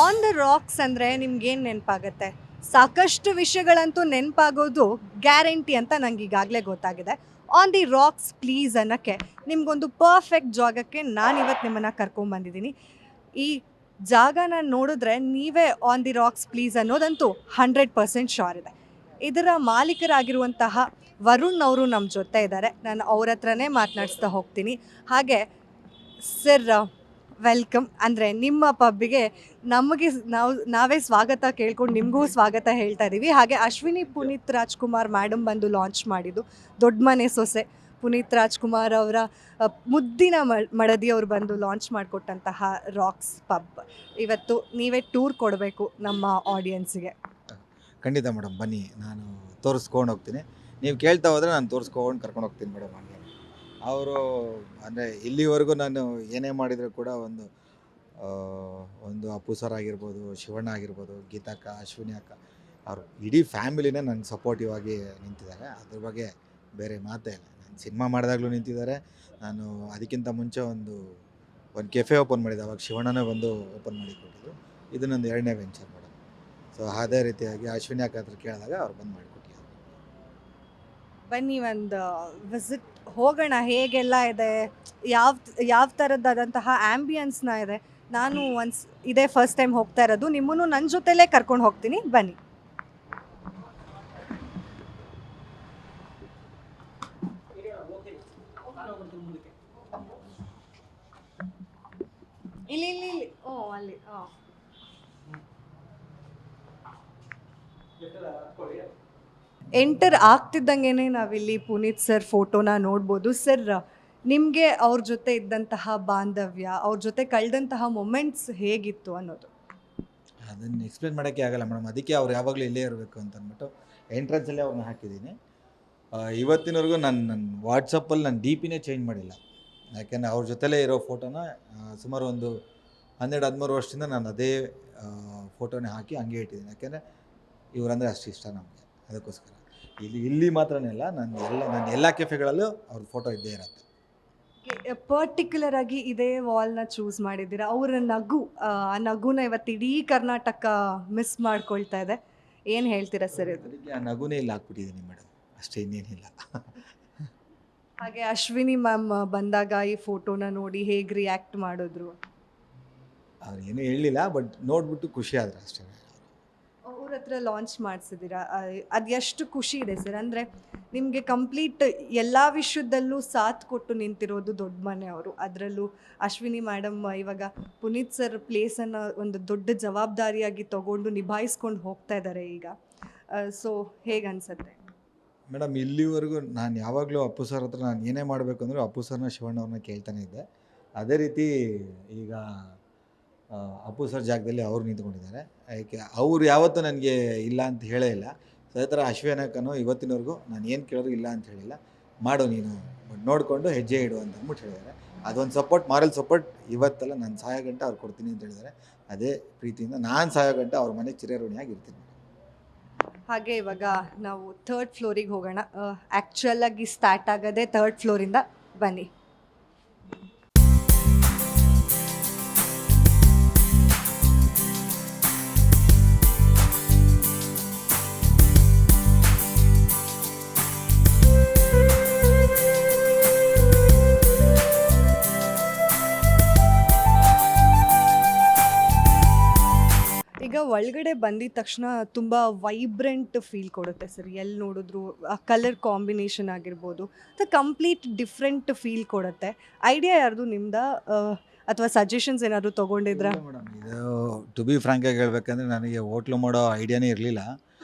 On the racks ಅಂದರೆ ನಿಮ್ಗೇನು ನೆನಪಾಗತ್ತೆ? ಸಾಕಷ್ಟು ವಿಷಯಗಳಂತೂ ನೆನಪಾಗೋದು ಗ್ಯಾರಂಟಿ ಅಂತ ನಂಗೆ ಈಗಾಗಲೇ ಗೊತ್ತಾಗಿದೆ. ಆನ್ ದಿ ರಾಕ್ಸ್ ಪ್ಲೀಸ್ ಅನ್ನಕ್ಕೆ ನಿಮ್ಗೊಂದು ಪರ್ಫೆಕ್ಟ್ ಜಾಗಕ್ಕೆ ನಾನಿವತ್ತು ನಿಮ್ಮನ್ನು ಕರ್ಕೊಂಬಂದಿದ್ದೀನಿ. ಈ ಜಾಗನ ನೋಡಿದ್ರೆ ನೀವೇ ಆನ್ ದಿ ರಾಕ್ಸ್ ಪ್ಲೀಸ್ ಅನ್ನೋದಂತೂ 100% ಶ್ಯೂರ್ ಇದೆ. ಇದರ ಮಾಲೀಕರಾಗಿರುವಂತಹ ವರುಣ್ ಅವರು ನಮ್ಮ ಜೊತೆ ಇದ್ದಾರೆ. ನಾನು ಅವ್ರ ಹತ್ರನೇ ಮಾತನಾಡಿಸ್ತಾ ಹೋಗ್ತೀನಿ. ಹಾಗೆ ಸರ್, ವೆಲ್ಕಮ್. ಅಂದರೆ ನಿಮ್ಮ ಪಬ್ಬಿಗೆ ನಮಗೆ ನಾವೇ ಸ್ವಾಗತ ಕೇಳ್ಕೊಂಡು ನಿಮಗೂ ಸ್ವಾಗತ ಹೇಳ್ತಾ ಇದ್ದೀವಿ. ಹಾಗೆ ಅಶ್ವಿನಿ ಪುನೀತ್ ರಾಜ್ಕುಮಾರ್ ಮೇಡಮ್ ಬಂದು ಲಾಂಚ್ ಮಾಡಿದ್ದು ದೊಡ್ಡ ಮನೆ ಸೊಸೆ ಪುನೀತ್ ರಾಜ್ಕುಮಾರ್ ಅವರ ಮುದ್ದಿನ ಮಡದಿ ಅವರು ಬಂದು ಲಾಂಚ್ ಮಾಡಿಕೊಟ್ಟಂತಹ ರಾಕ್ಸ್ ಪಬ್. ಇವತ್ತು ನೀವೇ ಟೂರ್ ಕೊಡಬೇಕು ನಮ್ಮ ಆಡಿಯನ್ಸ್ಗೆ. ಖಂಡಿತ ಮೇಡಮ್, ಬನ್ನಿ, ನಾನು ತೋರಿಸ್ಕೊಂಡು ಹೋಗ್ತೀನಿ. ನೀವು ಕೇಳ್ತಾ ಹೋದರೆ ನಾನು ತೋರಿಸ್ಕೊಂಡು ಕರ್ಕೊಂಡು ಹೋಗ್ತೀನಿ ಮೇಡಮ್. ಹಾಗೆ ಅವರು ಅಂದರೆ ಇಲ್ಲಿವರೆಗೂ ನಾನು ಏನೇ ಮಾಡಿದರೂ ಕೂಡ ಒಂದು ಅಪ್ಪು ಸರ್ ಆಗಿರ್ಬೋದು, ಶಿವಣ್ಣ ಆಗಿರ್ಬೋದು, ಗೀತಕ್ಕ, ಅಶ್ವಿನಿ ಅಕ್ಕ, ಅವರು ಇಡೀ ಫ್ಯಾಮಿಲಿನೇ ನನಗೆ ಸಪೋರ್ಟಿವ್ ಆಗಿ ನಿಂತಿದ್ದಾರೆ. ಅದ್ರ ಬಗ್ಗೆ ಬೇರೆ ಮಾತೇ ಇಲ್ಲ. ನಾನು ಸಿನಿಮಾ ಮಾಡಿದಾಗಲೂ ನಿಂತಿದ್ದಾರೆ. ನಾನು ಅದಕ್ಕಿಂತ ಮುಂಚೆ ಒಂದು ಕೆಫೆ ಓಪನ್ ಮಾಡಿದ್ದೆ, ಅವಾಗ ಶಿವಣ್ಣನೇ ಬಂದು ಓಪನ್ ಮಾಡಿ ಕೊಟ್ಟಿದ್ದು. ಇದು ನಂದು 2ನೇ ವೆಂಚರ್ ಮೇಡಮ್. ಸೊ ಅದೇ ರೀತಿಯಾಗಿ ಅಶ್ವಿನಿ ಅಕ್ಕ ಹತ್ರ ಕೇಳಿದಾಗ ಅವ್ರು ಬಂದು ಮಾಡಿಕೊಟ್ಟಿದ್ದಾರೆ. ಬನ್ನಿ ಒಂದು ವಿಸಿಟ್ ಹೋಗೋಣ. ಹೇಗೆಲ್ಲ ಇದೆ, ಯಾವ ಯಾವ ಥರದ್ದಾದಂತಹ ಆ್ಯಂಬಿಯನ್ಸ್ನ ಇದೆ. ನಾನು ಇದೇ ಫಸ್ಟ್ ಟೈಮ್ ಹೋಗ್ತಾ ಇರೋದು. ನಿಮ್ಮನ್ನು ನನ್ನ ಜೊತೆಲೇ ಕರ್ಕೊಂಡು ಹೋಗ್ತೀನಿ, ಬನ್ನಿ. ಇಲ್ಲಿ ಇಲ್ಲಿ ಇಲ್ಲಿ ಓ ಅಲ್ಲಿ ಎಂಟರ್ ಆಗ್ತಿದ್ದಂಗೆ ನಾವಿಲ್ಲಿ ಪುನೀತ್ ಸರ್ ಫೋಟೋನ ನೋಡ್ಬೋದು. ಸರ್, ನಿಮಗೆ ಅವ್ರ ಜೊತೆ ಇದ್ದಂತಹ ಬಾಂಧವ್ಯ, ಅವ್ರ ಜೊತೆ ಕಳೆದಂತಹ ಮೊಮೆಂಟ್ಸ್ ಹೇಗಿತ್ತು ಅನ್ನೋದು? ಅದನ್ನು ಎಕ್ಸ್ಪ್ಲೇನ್ ಮಾಡೋಕ್ಕೆ ಆಗಲ್ಲ ಮೇಡಮ್. ಅದಕ್ಕೆ ಅವ್ರು ಯಾವಾಗಲೂ ಇಲ್ಲೇ ಇರಬೇಕು ಅಂತ ಅಂದ್ಬಿಟ್ಟು ಎಂಟ್ರೆನ್ಸಲ್ಲೇ ಅವ್ರನ್ನ ಹಾಕಿದ್ದೀನಿ. ಇವತ್ತಿನವರೆಗೂ ನನ್ನ ವಾಟ್ಸಪ್ಪಲ್ಲಿ ನಾನು ಡಿ ಪಿನೇ ಚೇಂಜ್ ಮಾಡಿಲ್ಲ. ಯಾಕೆಂದರೆ ಅವ್ರ ಜೊತೆಲೇ ಇರೋ ಫೋಟೋನ ಸುಮಾರು ಒಂದು 12-13 ವರ್ಷದಿಂದ ನಾನು ಅದೇ ಫೋಟೋನೇ ಹಾಕಿ ಹಂಗೆ ಇಟ್ಟಿದ್ದೀನಿ. ಯಾಕೆಂದರೆ ಇವರಂದರೆ ಅಷ್ಟು ಇಷ್ಟ ನಮಗೆ. ಅದಕ್ಕೋಸ್ಕರ ಇಲ್ಲಿ ಮಾತ್ರನೇ ಅಲ್ಲ, ನನ್ನ ಎಲ್ಲ ಕೆಫೆಗಳಲ್ಲೂ ಅವ್ರ ಫೋಟೋ ಇದ್ದೇ ಇರುತ್ತೆ. ಪರ್ಟಿಕ್ಯುಲರ್ ಆಗಿ ಇದೇ ವಾಲ್ನ ಚೂಸ್ ಮಾಡಿದ್ದೀರಾ. ಅವರ ನಗು, ಆ ನಗುನ ಇವತ್ತು ಇಡೀ ಕರ್ನಾಟಕ ಮಿಸ್ ಮಾಡ್ಕೊಳ್ತಾ ಇದೆ. ಏನು ಹೇಳ್ತೀರಾ ಸರ್ ಇದು? ಅದಕ್ಕೆ ಆ ನಗುನೇ ಇಲ್ಲಿ ಹಾಕ್ಬಿಟ್ಟಿದ್ದೀನಿ ಮೇಡಮ್, ಅಷ್ಟೇ, ಇನ್ನೇನಿಲ್ಲ. ಹಾಗೆ ಅಶ್ವಿನಿ ಮ್ಯಾಮ್ ಬಂದಾಗ ಈ ಫೋಟೋನ ನೋಡಿ ಹೇಗೆ ರಿಯಾಕ್ಟ್ ಮಾಡಿದ್ರು? ಅವ್ರು ಏನೂ ಹೇಳಲಿಲ್ಲ, ಬಟ್ ನೋಡಿಬಿಟ್ಟು ಖುಷಿ ಆದರು ಅಷ್ಟೇ. ಅವ್ರ ಹತ್ರ ಲಾಂಚ್ ಮಾಡಿಸಿದ್ದೀರಾ, ಅದು ಎಷ್ಟು ಖುಷಿ ಇದೆ ಸರ್. ಅಂದರೆ ನಿಮಗೆ ಕಂಪ್ಲೀಟ್ ಎಲ್ಲ ವಿಷಯದಲ್ಲೂ ಸಾಥ್ ಕೊಟ್ಟು ನಿಂತಿರೋದು ದೊಡ್ಡ ಮನೆ ಅವರು. ಅದರಲ್ಲೂ ಅಶ್ವಿನಿ ಮೇಡಮ್ ಇವಾಗ ಪುನೀತ್ ಸರ್ ಪ್ಲೇಸನ್ನು ಒಂದು ದೊಡ್ಡ ಜವಾಬ್ದಾರಿಯಾಗಿ ತಗೊಂಡು ನಿಭಾಯಿಸ್ಕೊಂಡು ಹೋಗ್ತಾ ಇದ್ದಾರೆ ಈಗ. ಸೊ ಹೇಗೆ ಅನಿಸುತ್ತೆ ಮೇಡಮ್? ಇಲ್ಲಿವರೆಗೂ ನಾನು ಯಾವಾಗಲೂ ಅಪ್ಪು ಸರ್ ಹತ್ರ ನಾನು ಏನೇ ಮಾಡಬೇಕು ಅಂದರೂ ಅಪ್ಪು ಸರ್ನ, ಶಿವಣ್ಣವ್ರನ್ನ ಕೇಳ್ತಾನೆ ಇದ್ದೆ. ಅದೇ ರೀತಿ ಈಗ ಅಪ್ಪು ಸರ್ ಜಾಗದಲ್ಲಿ ಅವ್ರು ನಿಂತ್ಕೊಂಡಿದ್ದಾರೆ. ಯಾಕೆ ಅವ್ರು ಯಾವತ್ತೂ ನನಗೆ ಇಲ್ಲ ಅಂತ ಹೇಳೇ ಇಲ್ಲ. ಸೊ ಅದೇ ಥರ ಅಶ್ವಿನಕ್ಕನೂ ಇವತ್ತಿನವರೆಗೂ ನಾನು ಏನು ಕೇಳೋದು ಇಲ್ಲ ಅಂತ ಹೇಳಿಲ್ಲ. ಮಾಡು ನೀನು, ಬಟ್ ನೋಡಿಕೊಂಡು ಹೆಜ್ಜೆ ಇಡು ಅಂತ ಅಂದ್ಬಿಟ್ಟು ಹೇಳಿದ್ದಾರೆ. ಅದೊಂದು ಸಪೋರ್ಟ್, ಮಾರಲ್ ಸಪೋರ್ಟ್ ಇವತ್ತೆಲ್ಲ ನಾನು ಸಾಯೋ ಗಂಟೆ ಅವ್ರು ಕೊಡ್ತೀನಿ ಅಂತ ಹೇಳಿದ್ದಾರೆ. ಅದೇ ಪ್ರೀತಿಯಿಂದ ನಾನು ಸಾಯೋ ಗಂಟೆ ಅವ್ರ ಮನೆ ಚಿರಋಣಿಯಾಗಿರ್ತೀನಿ. ಹಾಗೆ ಇವಾಗ ನಾವು 3rd ಫ್ಲೋರಿಗೆ ಹೋಗೋಣ. ಆ್ಯಕ್ಚುಯಲ್ ಆಗಿ ಸ್ಟಾರ್ಟ್ ಆಗೋದೇ 3rd ಫ್ಲೋರಿಂದ. ಬನ್ನಿ. ಈಗ ಒಳಗಡೆ ಬಂದಿದ ತಕ್ಷಣ ತುಂಬ ವೈಬ್ರೆಂಟ್ ಫೀಲ್ ಕೊಡುತ್ತೆ ಸರ್. ಎಲ್ಲಿ ನೋಡಿದ್ರು ಆ ಕಲರ್ ಕಾಂಬಿನೇಷನ್ ಆಗಿರ್ಬೋದು, ಅದು ಕಂಪ್ಲೀಟ್ ಡಿಫ್ರೆಂಟ್ ಫೀಲ್ ಕೊಡುತ್ತೆ. ಐಡಿಯಾ ಯಾರ್ದು, ನಿಮ್ದಾ ಅಥವಾ ಸಜೆಷನ್ಸ್ ಏನಾದರೂ ತೊಗೊಂಡಿದ್ರಾ? ಮೇಡಮ್, ಇದು ಟು ಬಿ ಫ್ರ್ಯಾಂಕಾಗಿ ಹೇಳ್ಬೇಕಂದ್ರೆ ನನಗೆ ಹೋಟ್ಲು ಮಾಡೋ ಐಡಿಯಾನೇ ಇರಲಿಲ್ಲ.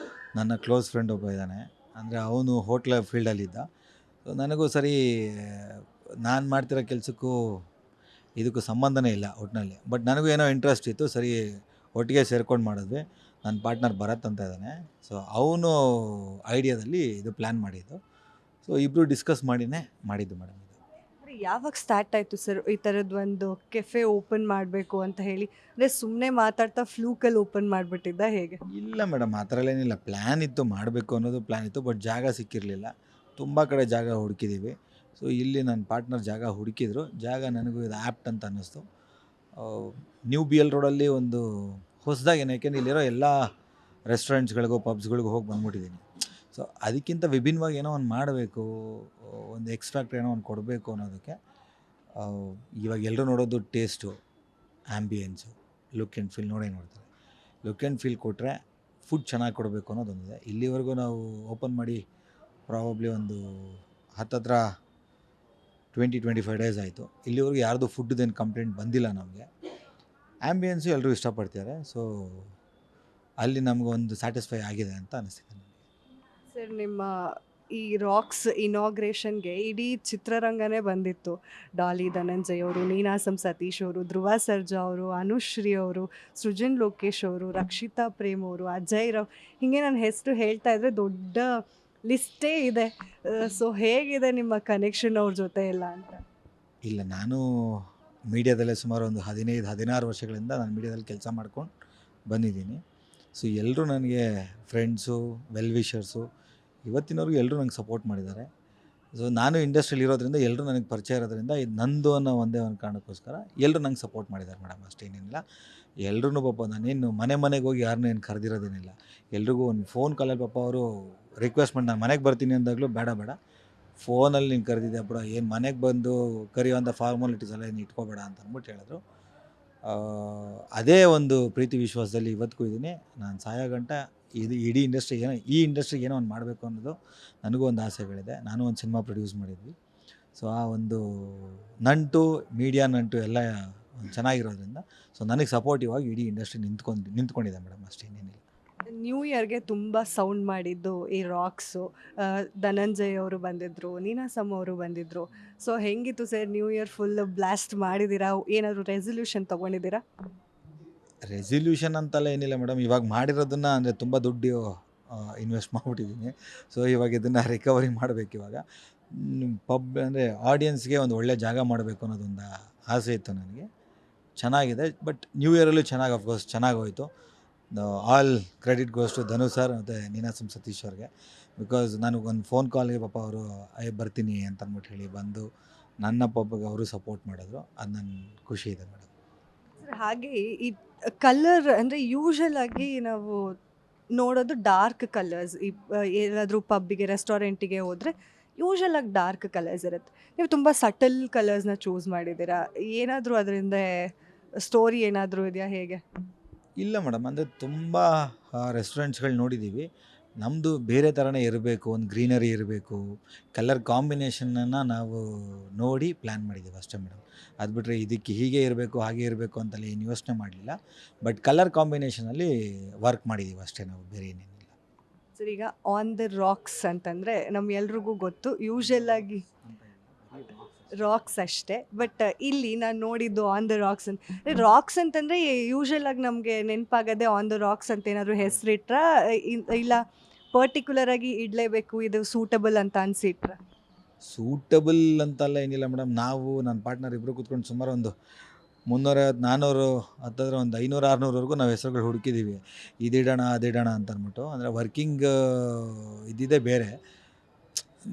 ನನ್ನ ಕ್ಲೋಸ್ ಫ್ರೆಂಡ್ ಒಬ್ಬ ಇದ್ದಾನೆ, ಅಂದರೆ ಅವನು ಹೋಟ್ಲ ಫೀಲ್ಡಲ್ಲಿದ್ದ. ಸೊ ನನಗೂ ಸರಿ, ನಾನು ಮಾಡ್ತಿರೋ ಕೆಲಸಕ್ಕೂ ಇದಕ್ಕೂ ಸಂಬಂಧನೇ ಇಲ್ಲ ಒಟ್ಟಿನಲ್ಲಿ. ಬಟ್ ನನಗೂ ಏನೋ ಇಂಟ್ರೆಸ್ಟ್ ಇತ್ತು, ಸರಿ ಒಟ್ಟಿಗೆ ಸೇರ್ಕೊಂಡು ಮಾಡಿದ್ವಿ. ನನ್ನ ಪಾರ್ಟ್ನರ್ ಭರತ್ ಅಂತ ಇದ್ದಾನೆ. ಸೊ ಅವನು ಐಡಿಯಾದಲ್ಲಿ ಇದು ಪ್ಲ್ಯಾನ್ ಮಾಡಿದ್ದು. ಸೊ ಇಬ್ಬರು ಡಿಸ್ಕಸ್ ಮಾಡಿನೇ ಮಾಡಿದ್ದು ಮೇಡಮ್ ಇದು. ಯಾವಾಗ ಸ್ಟಾರ್ಟ್ ಆಯಿತು ಸರ್ ಈ ಥರದ್ದು ಒಂದು ಕೆಫೆ ಓಪನ್ ಮಾಡಬೇಕು ಅಂತ ಹೇಳಿ? ಅಂದರೆ ಸುಮ್ಮನೆ ಮಾತಾಡ್ತಾ ಫ್ಲೂಕಲ್ಲಿ ಓಪನ್ ಮಾಡಿಬಿಟ್ಟಿದ್ದ, ಹೇಗೆ? ಇಲ್ಲ ಮೇಡಮ್, ಆ ಥರ ಏನಿಲ್ಲ. ಪ್ಲ್ಯಾನ್ ಇತ್ತು, ಮಾಡಬೇಕು ಅನ್ನೋದು ಪ್ಲ್ಯಾನ್ ಇತ್ತು. ಬಟ್ ಜಾಗ ಸಿಕ್ಕಿರಲಿಲ್ಲ. ತುಂಬ ಕಡೆ ಜಾಗ ಹುಡುಕಿದ್ದೀವಿ. ಸೊ ಇಲ್ಲಿ ನನ್ನ ಪಾರ್ಟ್ನರ್ ಜಾಗ ಹುಡುಕಿದ್ರು. ಜಾಗ ನನಗೂ ಇದು ಆ್ಯಪ್ಟ್ ಅಂತ ಅನ್ನಿಸ್ತು. ನ್ಯೂ ಬಿ ಎಲ್ ರೋಡಲ್ಲಿ ಒಂದು ಹೊಸದಾಗಿ ಯಾಕೆಂದರೆ ಇಲ್ಲಿರೋ ಎಲ್ಲ ರೆಸ್ಟೋರೆಂಟ್ಸ್ಗಳಿಗೂ ಪಬ್ಸ್ಗಳಿಗೂ ಹೋಗಿ ಬಂದ್ಬಿಟ್ಟಿದ್ದೀನಿ. ಸೊ ಅದಕ್ಕಿಂತ ವಿಭಿನ್ನವಾಗಿ ಏನೋ ಒಂದು ಮಾಡಬೇಕು, ಒಂದು ಎಕ್ಸ್ಟ್ರಾಕ್ಟ್ ಏನೋ ಒಂದು ಕೊಡಬೇಕು ಅನ್ನೋದಕ್ಕೆ ಇವಾಗ ಎಲ್ಲರೂ ನೋಡೋದು taste, ambience, look and feel ನೋಡ್ತಾರೆ. ಲುಕ್ ಆ್ಯಂಡ್ ಫೀಲ್ ಕೊಟ್ಟರೆ ಫುಡ್ ಚೆನ್ನಾಗಿ ಕೊಡಬೇಕು ಅನ್ನೋದೊಂದಿದೆ. ಇಲ್ಲಿವರೆಗೂ ನಾವು ಓಪನ್ ಮಾಡಿ ಪ್ರಾಬಬ್ಲಿ ಒಂದು ಹತ್ತತ್ರ 20-25 ಡೇಸ್ ಆಯಿತು. ಇಲ್ಲಿವರೆಗೂ ಯಾರ್ದು ಫುಡ್ದೇನು ಕಂಪ್ಲೇಂಟ್ ಬಂದಿಲ್ಲ ನಮಗೆ. ಆ್ಯಂಬಿಯನ್ಸು ಎಲ್ಲರೂ ಇಷ್ಟಪಡ್ತಿದ್ದಾರೆ. ಸೊ ಅಲ್ಲಿ ನಮಗೊಂದು ಸ್ಯಾಟಿಸ್ಫೈ ಆಗಿದೆ ಅಂತ ಅನಿಸ್ತಿದೆ ನನಗೆ. ಸರ್, ನಿಮ್ಮ ಈ ರಾಕ್ಸ್ ಇನಾಗ್ರೇಷನ್ಗೆ ಇಡೀ ಚಿತ್ರರಂಗನೇ ಬಂದಿತ್ತು. ಡಾಲಿ ಧನಂಜಯ್ ಅವರು, ನೀನಾಸಂ ಸತೀಶ್ ಅವರು, ಧ್ರುವ ಸರ್ಜಾ ಅವರು, ಅನುಶ್ರೀ ಅವರು, ಸೃಜನ್ ಲೋಕೇಶ್ ಅವರು, ರಕ್ಷಿತಾ ಪ್ರೇಮ್ ಅವರು, ಅಜಯ್ ರಾವ್, ಹೀಗೆ ನನ್ನ ಹೆಸರು ಹೇಳ್ತಾ ಇದ್ರೆ ದೊಡ್ಡ ಲಿಸ್ಟೇ ಇದೆ. ಸೊ ಹೇಗಿದೆ ನಿಮ್ಮ ಕನೆಕ್ಷನ್ ಅವ್ರ ಜೊತೆ ಎಲ್ಲ ಅಂತ? ಇಲ್ಲ, ನಾನು ಮೀಡಿಯಾದಲ್ಲೇ ಸುಮಾರು ಒಂದು 15-16 ವರ್ಷಗಳಿಂದ ನಾನು ಮೀಡಿಯಾದಲ್ಲಿ ಕೆಲಸ ಮಾಡ್ಕೊಂಡು ಬಂದಿದ್ದೀನಿ. ಸೊ ಎಲ್ಲರೂ ನನಗೆ ಫ್ರೆಂಡ್ಸು, ವೆಲ್ ವಿಷರ್ಸು, ಇವತ್ತಿನವರೆಗೂ ಎಲ್ಲರೂ ನಂಗೆ ಸಪೋರ್ಟ್ ಮಾಡಿದ್ದಾರೆ. ಸೊ ನಾನು ಇಂಡಸ್ಟ್ರಿಯಲ್ಲಿ ಇರೋದ್ರಿಂದ ಎಲ್ಲರೂ ನನಗೆ ಪರಿಚಯ ಇರೋದ್ರಿಂದ ಇದು ನಂದು ಅನ್ನೋ ಒಂದೇ ಒಂದು ಕಾರಣಕ್ಕೋಸ್ಕರ ಎಲ್ಲರೂ ನಂಗೆ ಸಪೋರ್ಟ್ ಮಾಡಿದ್ದಾರೆ ಮೇಡಮ್, ಅಷ್ಟೇನಿಲ್ಲ. ಎಲ್ಲರೂ ಪಾಪ ನಾನೇನು ಮನೆಗೆ ಹೋಗಿ ಯಾರನ್ನೂ ಏನು ಕರೆದಿರೋದೇನಿಲ್ಲ. ಎಲ್ರಿಗೂ ಒಂದು ಫೋನ್ ಕಾಲಲ್ಲಿ ಪಾಪ ಅವರು ರಿಕ್ವೆಸ್ಟ್ ಮಾಡಿ ನಾನು ಮನೆಗೆ ಬರ್ತೀನಿ ಅಂದಾಗಲೂ ಬೇಡ ಫೋನಲ್ಲಿ ನೀನು ಕರೆದಿದ್ದೆ ಬಿಡ, ಏನು ಮನೆಗೆ ಬಂದು ಕರೆಯುವಂಥ ಫಾರ್ಮಾಲಿಟೀಸ್ ಎಲ್ಲ ಏನು ಇಟ್ಕೋಬೇಡ ಅಂತ ಅಂದ್ಬಿಟ್ಟು ಹೇಳಿದ್ರು. ಅದೇ ಒಂದು ಪ್ರೀತಿ ವಿಶ್ವಾಸದಲ್ಲಿ ಇವತ್ತಿಗೂ ಇದ್ದೀನಿ. ನಾನು ಸಾಯೋ ಗಂಟ ಇದು ಇಡೀ ಇಂಡಸ್ಟ್ರಿಗೆ ಏನೋ ಒಂದು ಮಾಡಬೇಕು ಅನ್ನೋದು ನನಗೂ ಒಂದು ಆಸೆಗಳಿದೆ. ನಾನು ಒಂದು ಸಿನಿಮಾ ಪ್ರೊಡ್ಯೂಸ್ ಮಾಡಿದ್ವಿ. ಸೊ ಆ ಒಂದು ನಂಟು, ಮೀಡಿಯಾ ನಂಟು ಎಲ್ಲ ಚೆನ್ನಾಗಿರೋದ್ರಿಂದ ಸೊ ನನಗೆ ಸಪೋರ್ಟಿವ್ ಆಗಿ ಇಡೀ ಇಂಡಸ್ಟ್ರಿ ನಿಂತ್ಕೊಂಡಿದೆ ಮೇಡಮ್, ಅಷ್ಟೇನೇನಿಲ್ಲ. ನ್ಯೂ ಇಯರ್ಗೆ ತುಂಬ ಸೌಂಡ್ ಮಾಡಿದ್ದು ಈ ರಾಕ್ಸು. ಧನಂಜಯ್ ಅವರು ಬಂದಿದ್ದರು, ನೀನಾಸಂ ಅವರು ಬಂದಿದ್ದರು. ಸೊ ಹೆಂಗಿತ್ತು sir new year? Full blast ಮಾಡಿದ್ದೀರಾ? ಏನಾದರೂ ರೆಸಲ್ಯೂಷನ್ ತೊಗೊಂಡಿದ್ದೀರಾ? ರೆಸಲ್ಯೂಷನ್ ಅಂತೆಲ್ಲ ಏನಿಲ್ಲ ಮೇಡಮ್. ಇವಾಗ ಮಾಡಿರೋದನ್ನು ಅಂದರೆ ತುಂಬ ದುಡ್ಡು ಇನ್ವೆಸ್ಟ್ ಮಾಡಿಬಿಟ್ಟಿದ್ದೀನಿ. ಸೊ ಇವಾಗ ಇದನ್ನು ರಿಕವರಿ ಮಾಡಬೇಕು. ಇವಾಗ ಪಬ್ ಅಂದರೆ ಆಡಿಯನ್ಸ್ಗೆ ಒಂದು ಒಳ್ಳೆ ಜಾಗ ಮಾಡಬೇಕು ಅನ್ನೋದೊಂದು ಆಸೆ ಇತ್ತು ನನಗೆ. ಚೆನ್ನಾಗಿದೆ. ಬಟ್ ನ್ಯೂ ಇಯರಲ್ಲೂ ಅಫ್ಕೋರ್ಸ್ ಚೆನ್ನಾಗಿ ಹೋಯಿತು. All credit goes to Dhanu sir ಮತ್ತು ನೀನಾಸಂ ಸತೀಶ್ ಅವ್ರಿಗೆ. ಬಿಕಾಸ್ ನನಗೊಂದು ಫೋನ್ ಕಾಲ್ಗೆ ಪಾಪ ಅವರು ಬರ್ತೀನಿ ಅಂತ ಅಂದ್ಬಿಟ್ಟು ಹೇಳಿ ಬಂದು ನನ್ನ ಪಬ್ಗೆ ಅವರು ಸಪೋರ್ಟ್ ಮಾಡಿದ್ರು. ಅದು ನನ್ನ ಖುಷಿ ಇದೆ ಮೇಡಮ್. ಸರ್, ಹಾಗೆ ಈ ಕಲರ್ ಅಂದರೆ ಯೂಶಲ್ ಆಗಿ ನಾವು ನೋಡೋದು ಡಾರ್ಕ್ ಕಲರ್ಸ್. ಈ ಏನಾದರೂ ಪಬ್ಬಿಗೆ, ರೆಸ್ಟೋರೆಂಟಿಗೆ ಹೋದರೆ ಯೂಶಲ್ ಆಗಿ ಡಾರ್ಕ್ ಕಲರ್ಸ್ ಇರುತ್ತೆ. ನೀವು ತುಂಬ ಸಟಲ್ ಕಲರ್ಸ್ನ ಚೂಸ್ ಮಾಡಿದ್ದೀರಾ. ಏನಾದರೂ ಅದರಿಂದ ಸ್ಟೋರಿ ಏನಾದರೂ ಇದೆಯಾ, ಹೇಗೆ? ಇಲ್ಲ ಮೇಡಮ್, ಅಂದರೆ ತುಂಬ ರೆಸ್ಟೋರೆಂಟ್ಸ್ಗಳು ನೋಡಿದ್ದೀವಿ. ನಮ್ಮದು ಬೇರೆ ಥರನೇ ಇರಬೇಕು, ಒಂದು ಗ್ರೀನರಿ ಇರಬೇಕು, ಕಲರ್ ಕಾಂಬಿನೇಷನನ್ನು ನಾವು ನೋಡಿ ಪ್ಲ್ಯಾನ್ ಮಾಡಿದ್ದೀವಿ ಅಷ್ಟೇ ಮೇಡಮ್. ಅದು ಬಿಟ್ಟರೆ ಇದಕ್ಕೆ ಹೀಗೆ ಇರಬೇಕು, ಹಾಗೆ ಇರಬೇಕು ಅಂತಲ್ಲ ಏನು ಯೋಚನೆ ಮಾಡಲಿಲ್ಲ. ಬಟ್ ಕಲರ್ ಕಾಂಬಿನೇಷನಲ್ಲಿ ವರ್ಕ್ ಮಾಡಿದ್ದೀವಿ ಅಷ್ಟೇ, ನಾವು ಬೇರೆ ಏನೇನಿಲ್ಲ. ಸರ್, ಈಗ ಆನ್ ದ ರಾಕ್ಸ್ ಅಂತಂದರೆ ನಮ್ಗೆಲ್ರಿಗೂ ಗೊತ್ತು, ಯೂಶಲ್ ಆಗಿ ರಾಕ್ಸ್ ಅಷ್ಟೇ. ಬಟ್ ಇಲ್ಲಿ ನಾನು ನೋಡಿದ್ದು ಆನ್ ದ ರಾಕ್ಸ್ ರಾಕ್ಸ್ ಅಂತಂದರೆ ಯೂಶಲ್ ಆಗಿ ನಮಗೆ ನೆನಪಾಗದೆ ಆನ್ ದ ರಾಕ್ಸ್ ಅಂತ ಏನಾದರೂ ಹೆಸರಿಟ್ರ, ಇಲ್ಲ ಪರ್ಟಿಕ್ಯುಲರ್ ಆಗಿ ಇಡಲೇಬೇಕು, ಇದು ಸೂಟಬಲ್ ಅಂತ ಅನಿಸಿಟ್ರ? ಸೂಟಬಲ್ ಅಂತೆಲ್ಲ ಏನಿಲ್ಲ ಮೇಡಮ್. ನಾವು ನನ್ನ ಪಾರ್ಟ್ನರ್ ಇಬ್ಬರು ಕೂತ್ಕೊಂಡು ಸುಮಾರು ಒಂದು 350-400 ಹತ್ತತ್ರ ಒಂದು 500-600ವರೆಗೂ ನಾವು ಹೆಸರುಗಳು ಹುಡುಕಿದ್ದೀವಿ. ಇದಿಡೋಣ ಅದಿಡೋಣ ಅಂತ ಅಂದ್ಬಿಟ್ಟು. ಅಂದರೆ ವರ್ಕಿಂಗ್ ಇದ್ದಿದ್ದೇ ಬೇರೆ.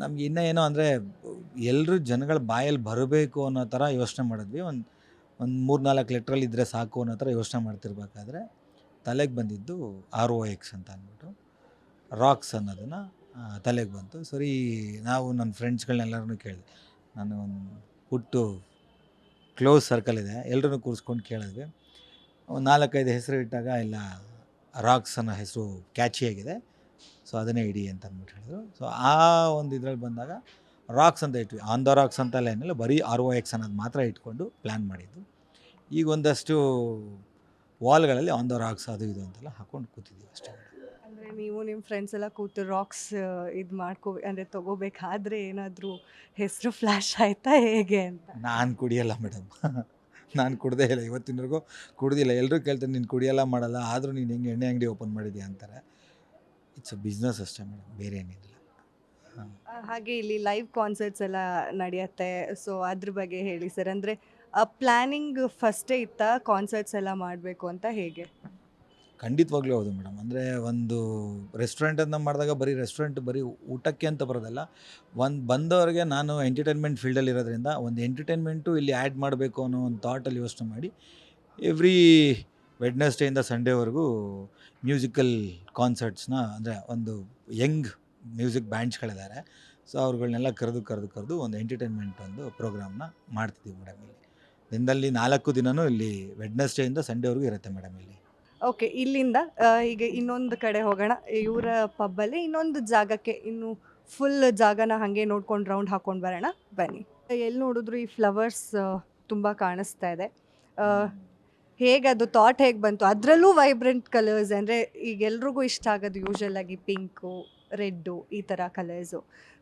ನಮ್ಗೆ ಇನ್ನೂ ಏನೋ ಅಂದರೆ ಎಲ್ಲರೂ ಜನಗಳ ಬಾಯಲ್ಲಿ ಬರಬೇಕು ಅನ್ನೋ ಥರ ಯೋಚನೆ ಮಾಡಿದ್ವಿ. ಒಂದು 3-4 ಲೆಟ್ರಲ್ಲಿ ಇದ್ದರೆ ಸಾಕು ಅನ್ನೋ ಥರ ಯೋಚನೆ ಮಾಡ್ತಿರ್ಬೇಕಾದ್ರೆ ತಲೆಗೆ ಬಂದಿದ್ದು ROX ಅಂತ ಅಂದ್ಬಿಟ್ಟು ರಾಕ್ಸ್ ಅನ್ನೋದನ್ನು ತಲೆಗೆ ಬಂತು. ಸರಿ, ನಾವು ನನ್ನ ಫ್ರೆಂಡ್ಸ್ಗಳನ್ನೆಲ್ಲರನ್ನೂ ಕೇಳಿದೆ. ನಾನು ಒಂದು ಹುಟ್ಟು ಕ್ಲೋಸ್ ಸರ್ಕಲ್ ಇದೆ, ಎಲ್ಲರೂ ಕೂರಿಸ್ಕೊಂಡು ಕೇಳಿದ್ವಿ. ಒಂದು 4-5 ಹೆಸರು ಇಟ್ಟಾಗ ಇಲ್ಲ, ರಾಕ್ಸ್ ಅನ್ನೋ ಹೆಸರು ಕ್ಯಾಚಿಯಾಗಿದೆ, ಸೊ ಅದನ್ನೇ ಇಡಿ ಅಂತ ಅಂದ್ಬಿಟ್ಟು ಹೇಳಿದ್ರು. ಸೊ ಆ ಒಂದು ಇದ್ರಲ್ಲಿ ಬಂದಾಗ ರಾಕ್ಸ್ ಅಂತ ಇಟ್ವಿ. ಆನ್ ದ ರಾಕ್ಸ್ ಅಂತೆಲ್ಲ ಏನಿಲ್ಲ, ಬರೀ ROX ಅನ್ನೋದು ಮಾತ್ರ ಇಟ್ಕೊಂಡು ಪ್ಲ್ಯಾನ್ ಮಾಡಿದ್ದು. ಈಗ ಒಂದಷ್ಟು ವಾಲ್ಗಳಲ್ಲಿ ಆನ್ ದ ರಾಕ್ಸ್ ಅದು ಇದು ಅಂತೆಲ್ಲ ಹಾಕ್ಕೊಂಡು ಕೂತಿದ್ದೀವಿ ಅಷ್ಟೇ. ಅಂದರೆ ನೀವು ನಿಮ್ಮ ಫ್ರೆಂಡ್ಸ್ ಎಲ್ಲ ಕೂತು ರಾಕ್ಸ್ ಇದು ಅಂದರೆ ತೊಗೋಬೇಕಾದ್ರೆ ಏನಾದರೂ ಹೆಸರು ಫ್ಲ್ಯಾಶ್ ಆಯಿತಾ, ಹೇಗೆ ಅಂತ? ನಾನು ಕುಡಿಯಲ್ಲ ಮೇಡಮ್. ನಾನು ಕುಡ್ದೇ ಇಲ್ಲ, ಇವತ್ತಿನವರೆಗೂ ಕುಡ್ದಿಲ್ಲ. ಎಲ್ಲರೂ ಕೇಳ್ತಾರೆ, ನೀನು ಕುಡಿಯಲ್ಲ ಮಾಡಲ್ಲ, ಆದರೂ ನೀನು ಹೆಂಗೆ ಎಣ್ಣೆ ಅಂಗಡಿ ಓಪನ್ ಮಾಡಿದ್ಯಾ ಅಂತಾರೆ. ಇಟ್ಸ್ ಅ ಬಿಸ್ನೆಸ್ ಅಷ್ಟೇ ಮೇಡಮ್, ಬೇರೆ ಏನಿಲ್ಲ. ಹಾಗೆ ಇಲ್ಲಿ ಲೈವ್ ಕಾನ್ಸರ್ಟ್ಸ್ ಎಲ್ಲ ನಡೆಯುತ್ತೆ. ಸೊ ಅದ್ರ ಬಗ್ಗೆ ಹೇಳಿ ಸರ್. ಅಂದರೆ ಪ್ಲ್ಯಾನಿಂಗ್ ಫಸ್ಟೇ ಇತ್ತಾ ಕಾನ್ಸರ್ಟ್ಸ್ ಎಲ್ಲ ಮಾಡಬೇಕು ಅಂತ, ಹೇಗೆ? ಖಂಡಿತವಾಗ್ಲೂ ಹೌದು ಮೇಡಮ್. ಅಂದರೆ ಒಂದು ರೆಸ್ಟೋರೆಂಟನ್ನು ಮಾಡಿದಾಗ ಬರೀ ಊಟಕ್ಕೆ ಅಂತ ಬರೋದಲ್ಲ. ಬಂದವ್ರಿಗೆ ನಾನು ಎಂಟರ್ಟೈನ್ಮೆಂಟ್ ಫೀಲ್ಡಲ್ಲಿ ಇರೋದ್ರಿಂದ ಒಂದು ಎಂಟರ್ಟೈನ್ಮೆಂಟು ಇಲ್ಲಿ ಆ್ಯಡ್ ಮಾಡಬೇಕು ಅನ್ನೋ ಒಂದು ಥಾಟಲ್ಲಿ ಯೋಚನೆ ಮಾಡಿ ಎವ್ರಿ ವೆಡ್ನೆಸ್ಡೇಯಿಂದ ಸಂಡೇವರೆಗೂ ಮ್ಯೂಸಿಕಲ್ ಕಾನ್ಸರ್ಟ್ಸ್ನ ಅಂದರೆ ಒಂದು ಯಂಗ್ ಮ್ಯೂಸಿಕ್ ಬ್ಯಾಂಡ್ಸ್ಗಳಿದ್ದಾರೆ. ಸೊ ಅವ್ರುಗಳ್ನೆಲ್ಲ ಕರೆದು ಒಂದು ಎಂಟರ್ಟೈನ್ಮೆಂಟ್ ಒಂದು ಪ್ರೋಗ್ರಾಮ್ನ ಮಾಡ್ತಿದ್ದೀವಿ ಮೇಡಮ್. ಇಲ್ಲಿ ದಿನದಲ್ಲಿ 4 ದಿನವೂ ಇಲ್ಲಿ ವೆಡ್ನೆಸ್ಡೇಯಿಂದ ಸಂಡೇವರೆಗೂ ಇರುತ್ತೆ ಮೇಡಮ್ ಇಲ್ಲಿ. ಓಕೆ, ಇಲ್ಲಿಂದ ಈಗ ಇನ್ನೊಂದು ಕಡೆ ಹೋಗೋಣ. ಇವರ ಪಬ್ಬಲ್ಲಿ ಇನ್ನೊಂದು ಜಾಗಕ್ಕೆ ಇನ್ನು ಫುಲ್ ಜಾಗನ ಹಾಗೆ ನೋಡ್ಕೊಂಡು ರೌಂಡ್ ಹಾಕೊಂಡು ಬರೋಣ ಬನ್ನಿ. ಎಲ್ಲಿ ನೋಡಿದ್ರು ಈ ಫ್ಲವರ್ಸ್ ತುಂಬ ಕಾಣಿಸ್ತಾ ಇದೆ. ಹೇಗೆ ಅದು ಥಾಟ್ ಹೇಗೆ ಬಂತು? ಅದರಲ್ಲೂ ವೈಬ್ರೆಂಟ್ ಕಲರ್ಸ್ ಅಂದರೆ ಈಗ ಎಲ್ರಿಗೂ ಇಷ್ಟ ಆಗೋದು ಯೂಶಲ್ ಆಗಿ ಪಿಂಕು, ರೆಡ್ಡು ಈ ಥರ ಕಲರ್ಸು.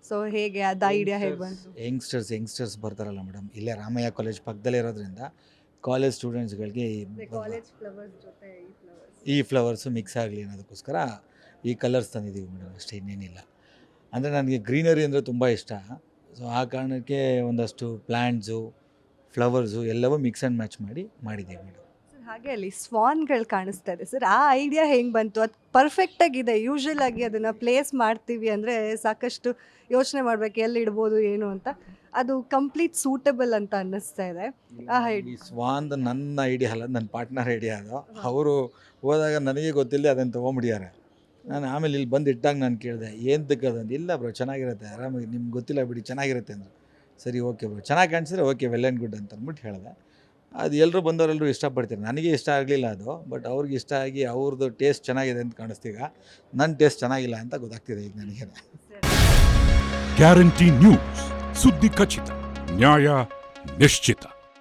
ಸೊ ಹೇಗೆ ಅದು ಐಡಿಯಾ ಹೇಗೆ ಬಂತು? ಯಂಗ್ಸ್ಟರ್ಸ್ ಬರ್ತಾರಲ್ಲ ಮೇಡಮ್, ಇಲ್ಲೇ ರಾಮಯ್ಯ ಕಾಲೇಜ್ ಪಕ್ಕದಲ್ಲೇ ಇರೋದ್ರಿಂದ ಕಾಲೇಜ್ ಸ್ಟೂಡೆಂಟ್ಸ್ಗಳಿಗೆ ಕಾಲೇಜ್ ಫ್ಲವರ್ಸ್ ಜೊತೆ ಈ ಫ್ಲವರ್ಸು ಮಿಕ್ಸ್ ಆಗಲಿ ಅನ್ನೋದಕ್ಕೋಸ್ಕರ ಈ ಕಲರ್ಸ್ ತಂದಿದ್ದೀವಿ ಮೇಡಮ್, ಅಷ್ಟೇ, ಇನ್ನೇನಿಲ್ಲ. ಅಂದರೆ ನನಗೆ ಗ್ರೀನರಿ ಅಂದರೆ ತುಂಬ ಇಷ್ಟ. ಸೊ ಆ ಕಾರಣಕ್ಕೆ ಒಂದಷ್ಟು ಪ್ಲ್ಯಾಂಟ್ಸು, ಫ್ಲವರ್ಸು ಎಲ್ಲವೂ ಮಿಕ್ಸ್ ಆ್ಯಂಡ್ ಮ್ಯಾಚ್ ಮಾಡಿದ್ದೀವಿ ಮೇಡಮ್. ಸರ್, ಹಾಗೆ ಅಲ್ಲಿ ಸ್ವಾನ್ಗಳು ಕಾಣಿಸ್ತಾ ಇದೆ ಸರ್, ಆ ಐಡಿಯಾ ಹೆಂಗೆ ಬಂತು? ಅದು ಪರ್ಫೆಕ್ಟಾಗಿದೆ. ಯೂಶಲ್ ಆಗಿ ಅದನ್ನು ಪ್ಲೇಸ್ ಮಾಡ್ತೀವಿ ಅಂದರೆ ಸಾಕಷ್ಟು ಯೋಚನೆ ಮಾಡಬೇಕು ಎಲ್ಲಿ ಇಡ್ಬೋದು ಏನು ಅಂತ. ಅದು ಕಂಪ್ಲೀಟ್ ಸೂಟಬಲ್ ಅಂತ ಅನ್ನಿಸ್ತಾ ಇದೆ. ಈ ಸ್ವಾನ್ದು ನನ್ನ ಐಡಿಯಾ ಅಲ್ಲ, ನನ್ನ ಪಾರ್ಟ್ನರ್ ಐಡಿಯಾ ಅದು. ಅವರು ಹೋದಾಗ ನನಗೆ ಗೊತ್ತಿಲ್ಲದೆ ಅದನ್ನು ತೊಗೊಂಬಿಡ್ಯಾರೆ. ನಾನು ಆಮೇಲೆ ಇಲ್ಲಿ ಬಂದು ಇಟ್ಟಾಗ ನಾನು ಕೇಳಿದೆ, ಏನು ತೆಗೆದಂತ. ಇಲ್ಲ ಬ್ರೋ, ಚೆನ್ನಾಗಿರುತ್ತೆ, ಆರಾಮಾಗಿ, ನಿಮ್ಗೆ ಗೊತ್ತಿಲ್ಲ ಬಿಡಿ, ಚೆನ್ನಾಗಿರುತ್ತೆ ಅಂದರು. ಸರಿ, ಓಕೆ ಬ್ರೋ, ಚೆನ್ನಾಗಿ ಕಾಣಿಸಿದ್ರೆ ಓಕೆ, ವೆಲ್ ಆ್ಯಂಡ್ ಗುಡ್ ಅಂತ ಅಂದ್ಬಿಟ್ಟು ಹೇಳಿದೆ. ಅದು ಎಲ್ಲರೂ ಬಂದವರೆಲ್ಲರೂ ಇಷ್ಟಪಡ್ತಾರೆ. ನನಗೆ ಇಷ್ಟ ಆಗಲಿಲ್ಲ ಅದು, ಬಟ್ ಅವ್ರಿಗೆ ಇಷ್ಟ ಆಗಿ ಅವ್ರದ್ದು ಟೇಸ್ಟ್ ಚೆನ್ನಾಗಿದೆ ಅಂತ ಕಾಣಿಸ್ತೀಗ. ನನ್ನ ಟೇಸ್ಟ್ ಚೆನ್ನಾಗಿಲ್ಲ ಅಂತ ಗೊತ್ತಾಗ್ತಿದೆ ಈಗ ನನಗೆ. ಗ್ಯಾರಂಟಿ ನ್ಯೂಸ್, ಸುದ್ದಿ ಖಚಿತ, ನ್ಯಾಯ ನಿಶ್ಚಿತ.